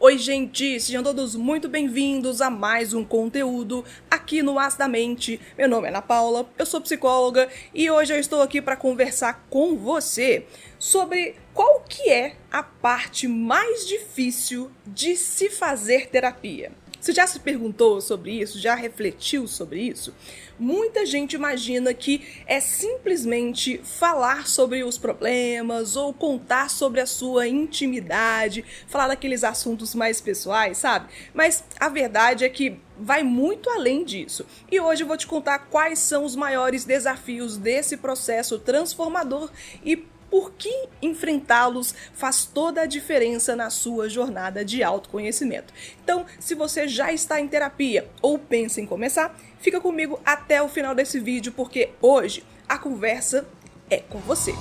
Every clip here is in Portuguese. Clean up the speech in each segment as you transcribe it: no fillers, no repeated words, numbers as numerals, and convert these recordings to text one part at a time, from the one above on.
Oi gente, sejam todos muito bem-vindos a mais um conteúdo aqui no As da Mente. Meu nome é Ana Paula, eu sou psicóloga e hoje eu estou aqui para conversar com você sobre qual que é a parte mais difícil de se fazer terapia. Você já se perguntou sobre isso? Já refletiu sobre isso? Muita gente imagina que é simplesmente falar sobre os problemas ou contar sobre a sua intimidade, falar daqueles assuntos mais pessoais, sabe? Mas a verdade é que vai muito além disso. E hoje eu vou te contar quais são os maiores desafios desse processo transformador e por que enfrentá-los faz toda a diferença na sua jornada de autoconhecimento. Então, se você já está em terapia ou pensa em começar, fica comigo até o final desse vídeo, porque hoje a conversa é com você.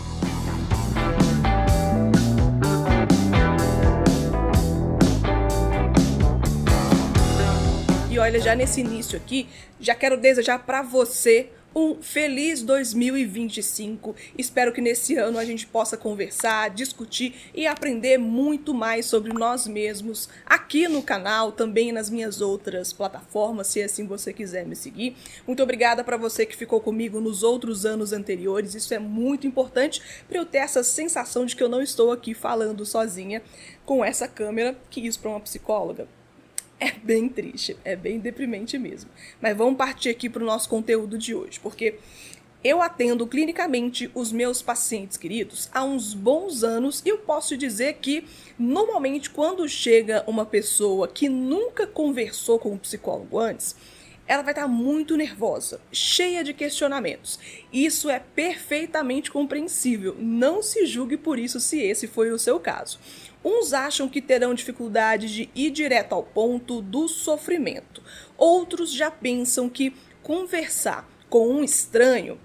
E olha, já nesse início aqui, já quero desejar para você um feliz 2025. Espero que nesse ano a gente possa conversar, discutir e aprender muito mais sobre nós mesmos aqui no canal, também nas minhas outras plataformas, se assim você quiser me seguir. Muito obrigada para você que ficou comigo nos outros anos anteriores. Isso é muito importante para eu ter essa sensação de que eu não estou aqui falando sozinha com essa câmera, que isso para uma psicóloga é bem triste, é bem deprimente mesmo. Mas vamos partir aqui para o nosso conteúdo de hoje, porque eu atendo clinicamente os meus pacientes queridos há uns bons anos e eu posso dizer que, normalmente, quando chega uma pessoa que nunca conversou com um psicólogo antes, ela vai estar muito nervosa, cheia de questionamentos. Isso é perfeitamente compreensível, não se julgue por isso se esse foi o seu caso. Uns acham que terão dificuldade de ir direto ao ponto do sofrimento. Outros já pensam que conversar com um estranho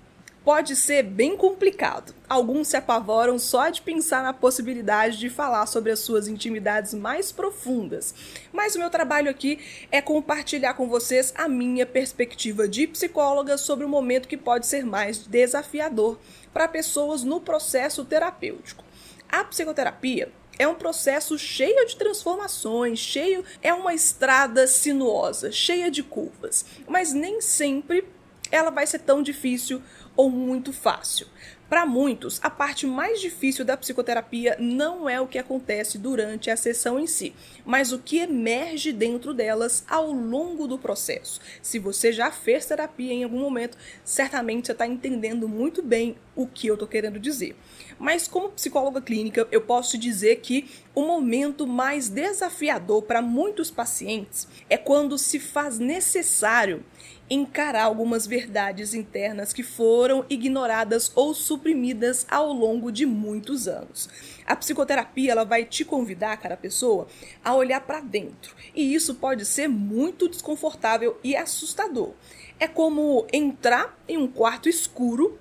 pode ser bem complicado. Alguns se apavoram só de pensar na possibilidade de falar sobre as suas intimidades mais profundas. Mas o meu trabalho aqui é compartilhar com vocês a minha perspectiva de psicóloga sobre um momento que pode ser mais desafiador para pessoas no processo terapêutico. A psicoterapia é um processo cheio de transformações, é uma estrada sinuosa, cheia de curvas, mas nem sempre ela vai ser tão difícil ou muito fácil. Para muitos, a parte mais difícil da psicoterapia não é o que acontece durante a sessão em si, mas o que emerge dentro delas ao longo do processo. Se você já fez terapia em algum momento, certamente você está entendendo muito bem o que eu estou querendo dizer. Mas como psicóloga clínica, eu posso te dizer que o momento mais desafiador para muitos pacientes é quando se faz necessário encarar algumas verdades internas que foram ignoradas ou suprimidas ao longo de muitos anos. A psicoterapia ela vai te convidar, cara pessoa, a olhar para dentro. E isso pode ser muito desconfortável e assustador. É como entrar em um quarto escuro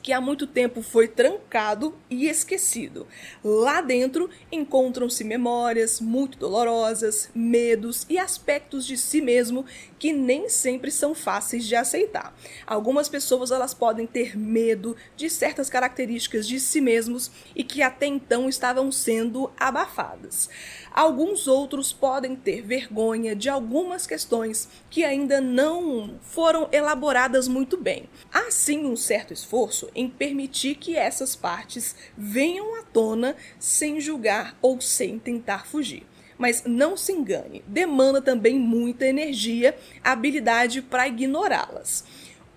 que há muito tempo foi trancado e esquecido. Lá dentro encontram-se memórias muito dolorosas, medos e aspectos de si mesmo que nem sempre são fáceis de aceitar. Algumas pessoas elas podem ter medo de certas características de si mesmos e que até então estavam sendo abafadas. Alguns outros podem ter vergonha de algumas questões que ainda não foram elaboradas muito bem. Há sim um certo esforço em permitir que essas partes venham à tona sem julgar ou sem tentar fugir. Mas não se engane, demanda também muita energia, habilidade para ignorá-las.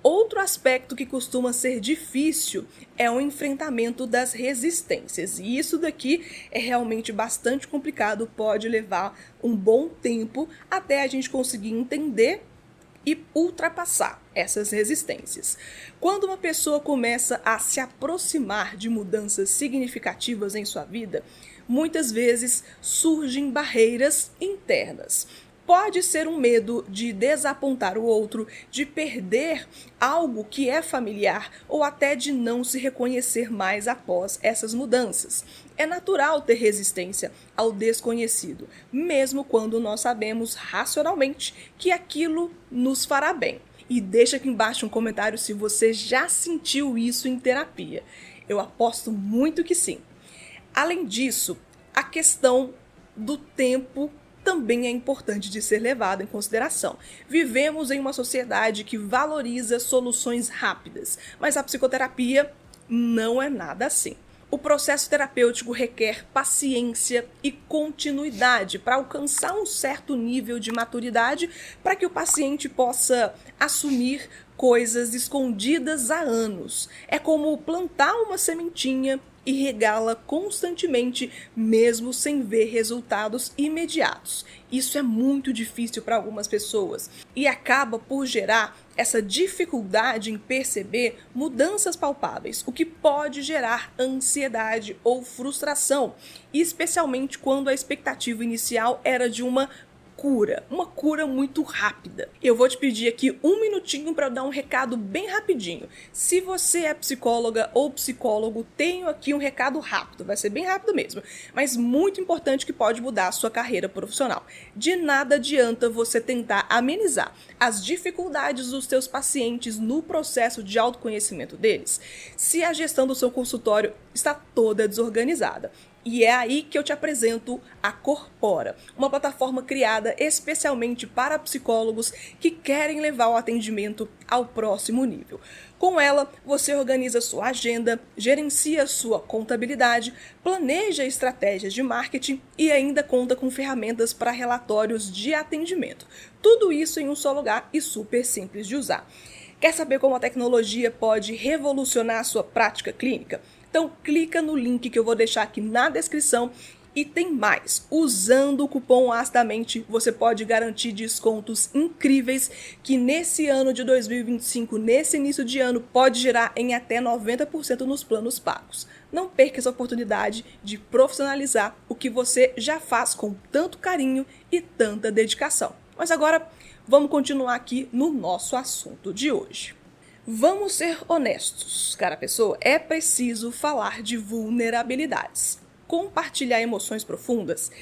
Outro aspecto que costuma ser difícil é o enfrentamento das resistências. E isso daqui é realmente bastante complicado, pode levar um bom tempo até a gente conseguir entender e ultrapassar essas resistências. Quando uma pessoa começa a se aproximar de mudanças significativas em sua vida, muitas vezes surgem barreiras internas. Pode ser um medo de desapontar o outro, de perder algo que é familiar ou até de não se reconhecer mais após essas mudanças. É natural ter resistência ao desconhecido, mesmo quando nós sabemos racionalmente que aquilo nos fará bem. E deixa aqui embaixo um comentário se você já sentiu isso em terapia. Eu aposto muito que sim. Além disso, a questão do tempo também é importante de ser levado em consideração. Vivemos em uma sociedade que valoriza soluções rápidas, mas a psicoterapia não é nada assim. O processo terapêutico requer paciência e continuidade para alcançar um certo nível de maturidade para que o paciente possa assumir coisas escondidas há anos. É como plantar uma sementinha e regá-la constantemente, mesmo sem ver resultados imediatos. Isso é muito difícil para algumas pessoas e acaba por gerar essa dificuldade em perceber mudanças palpáveis, o que pode gerar ansiedade ou frustração, especialmente quando a expectativa inicial era de uma cura muito rápida. Eu vou te pedir aqui um minutinho para eu dar um recado bem rapidinho. Se você é psicóloga ou psicólogo, tenho aqui um recado rápido, vai ser bem rápido mesmo, mas muito importante que pode mudar a sua carreira profissional. De nada adianta você tentar amenizar as dificuldades dos seus pacientes no processo de autoconhecimento deles, se a gestão do seu consultório está toda desorganizada. E é aí que eu te apresento a Corpora, uma plataforma criada especialmente para psicólogos que querem levar o atendimento ao próximo nível. Com ela, você organiza sua agenda, gerencia sua contabilidade, planeja estratégias de marketing e ainda conta com ferramentas para relatórios de atendimento. Tudo isso em um só lugar e super simples de usar. Quer saber como a tecnologia pode revolucionar a sua prática clínica? Então clica no link que eu vou deixar aqui na descrição e tem mais. Usando o cupom ACIDAMENTE você pode garantir descontos incríveis que nesse ano de 2025, nesse início de ano, pode gerar em até 90% nos planos pagos. Não perca essa oportunidade de profissionalizar o que você já faz com tanto carinho e tanta dedicação. Mas agora vamos continuar aqui no nosso assunto de hoje. Vamos ser honestos, cara pessoa, é preciso falar de vulnerabilidades, compartilhar emoções profundas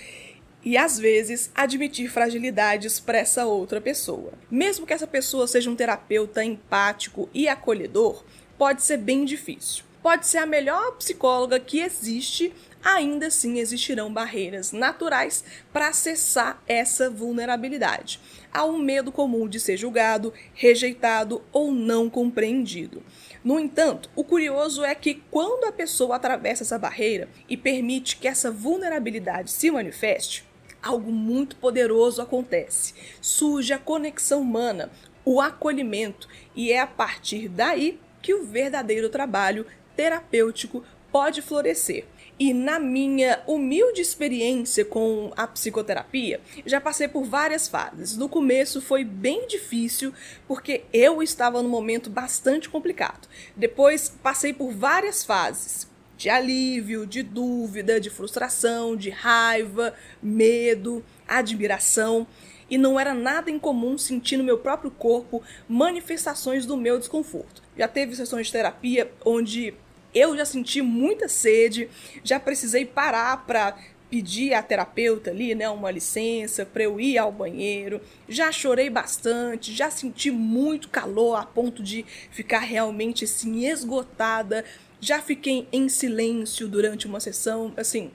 e, às vezes, admitir fragilidades para essa outra pessoa. Mesmo que essa pessoa seja um terapeuta empático e acolhedor, pode ser bem difícil. Pode ser a melhor psicóloga que existe, ainda assim existirão barreiras naturais para acessar essa vulnerabilidade. Há um medo comum de ser julgado, rejeitado ou não compreendido. No entanto, o curioso é que quando a pessoa atravessa essa barreira e permite que essa vulnerabilidade se manifeste, algo muito poderoso acontece. Surge a conexão humana, o acolhimento, e é a partir daí que o verdadeiro trabalho terapêutico pode florescer. E na minha humilde experiência com a psicoterapia, já passei por várias fases. No começo foi bem difícil, porque eu estava num momento bastante complicado. Depois passei por várias fases, de alívio, de dúvida, de frustração, de raiva, medo, admiração. E não era nada incomum sentir no meu próprio corpo manifestações do meu desconforto. Já teve sessões de terapia onde eu já senti muita sede, já precisei parar para pedir à terapeuta ali, né, uma licença para eu ir ao banheiro, já chorei bastante, já senti muito calor a ponto de ficar realmente assim esgotada, já fiquei em silêncio durante uma sessão, assim,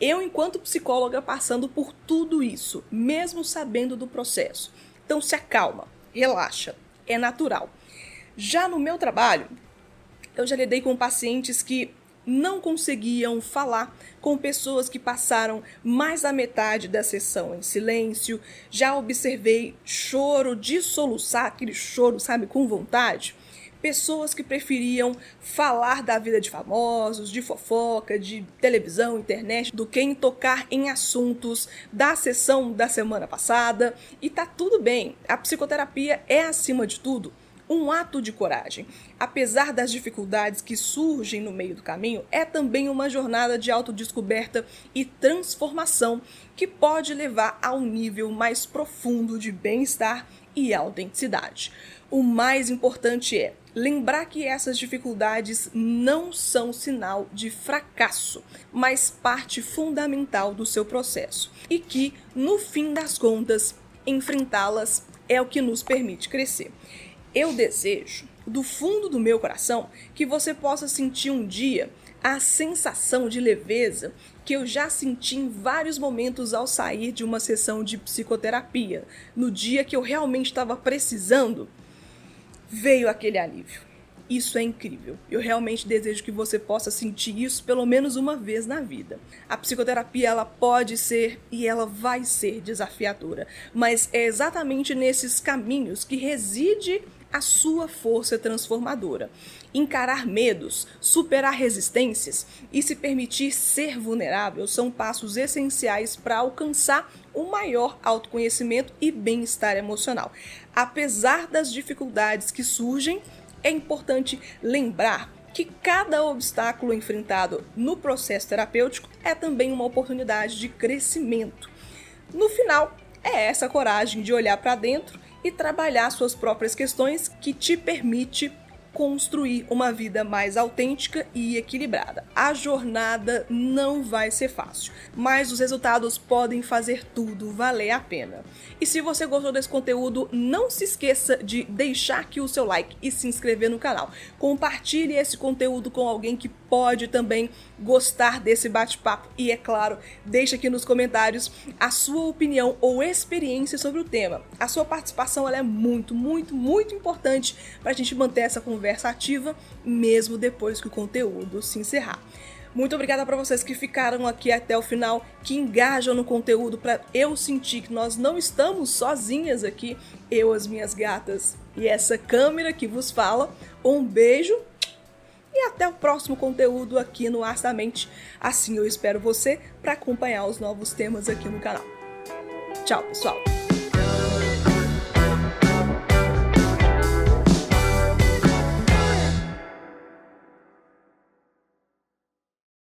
eu enquanto psicóloga passando por tudo isso, mesmo sabendo do processo. Então se acalma, relaxa, é natural. Já no meu trabalho, eu já lidei com pacientes que não conseguiam falar, com pessoas que passaram mais da metade da sessão em silêncio. Já observei choro de soluçar, aquele choro, sabe, com vontade. Pessoas que preferiam falar da vida de famosos, de fofoca, de televisão, internet, do que em tocar em assuntos da sessão da semana passada. E tá tudo bem, a psicoterapia é, acima de tudo, um ato de coragem. Apesar das dificuldades que surgem no meio do caminho, é também uma jornada de autodescoberta e transformação que pode levar a um nível mais profundo de bem-estar e autenticidade. O mais importante é lembrar que essas dificuldades não são sinal de fracasso, mas parte fundamental do seu processo. E que, no fim das contas, enfrentá-las é o que nos permite crescer. Eu desejo, do fundo do meu coração, que você possa sentir um dia a sensação de leveza que eu já senti em vários momentos ao sair de uma sessão de psicoterapia. No dia que eu realmente estava precisando, veio aquele alívio. Isso é incrível. Eu realmente desejo que você possa sentir isso pelo menos uma vez na vida. A psicoterapia, ela pode ser e ela vai ser desafiadora, mas é exatamente nesses caminhos que reside a sua força transformadora. Encarar medos, superar resistências e se permitir ser vulnerável são passos essenciais para alcançar o maior autoconhecimento e bem-estar emocional. Apesar das dificuldades que surgem, é importante lembrar que cada obstáculo enfrentado no processo terapêutico é também uma oportunidade de crescimento. No final, é essa coragem de olhar para dentro e trabalhar suas próprias questões que te permite construir uma vida mais autêntica e equilibrada. A jornada não vai ser fácil, mas os resultados podem fazer tudo valer a pena. E se você gostou desse conteúdo, não se esqueça de deixar aqui o seu like e se inscrever no canal. Compartilhe esse conteúdo com alguém que pode também gostar desse bate-papo e, é claro, deixe aqui nos comentários a sua opinião ou experiência sobre o tema. A sua participação ela é muito importante para a gente manter essa conversa ativa, mesmo depois que o conteúdo se encerrar. Muito obrigada para vocês que ficaram aqui até o final, que engajam no conteúdo para eu sentir que nós não estamos sozinhas aqui, eu, as minhas gatas e essa câmera que vos fala. Um beijo e até o próximo conteúdo aqui no Ars da Mente. Assim eu espero você para acompanhar os novos temas aqui no canal. Tchau, pessoal!